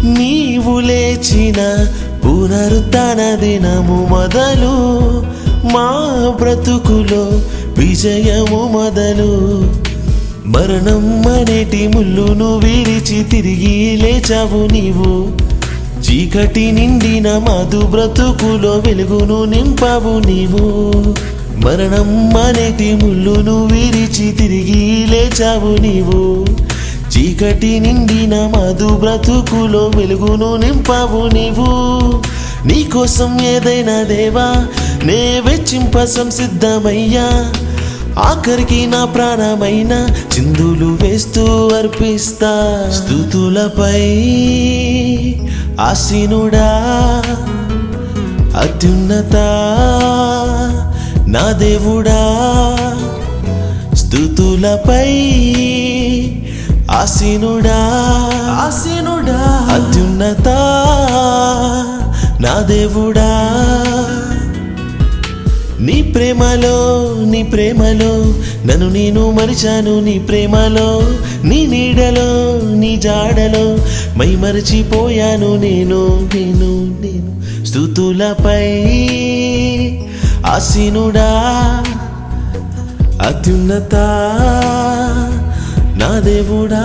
నీవు లేచిన పునరుత్థాన దినము మొదలు మా బ్రతుకులో విజయము మొదలు మరణం అనేటి ముళ్ళును విరిచి తిరిగి లేచావు నీవు చీకటి నిండిన మాదు బ్రతుకులో వెలుగును నింపావు నీవు మరణం అనేటి ముళ్ళును విరిచి తిరిగి లేచావు నీవు చీకటి నిండిన మాదు బ్రతుకులో వెలుగును నింపావు నీవు నీకోసం ఏదైనా దేవా నే వెచ్చింప సంసిద్ధమయ్యా ఆఖరికి నా ప్రాణమైన చిందులు వేస్తూ అర్పిస్తా స్తుతులపై ఆసీనుడా అత్యున్నత నా దేవుడా స్తుతులపై ఆసీనుడా అత్యున్నత నా దేవుడా నీ ప్రేమలో నన్ను నేను మరిచాను నీ ప్రేమలో నీ నీడలో నీ జాడలో మై మరచిపోయాను నేను స్తుతులపై ఆసీనుడా అత్యున్నత నా దేవుడా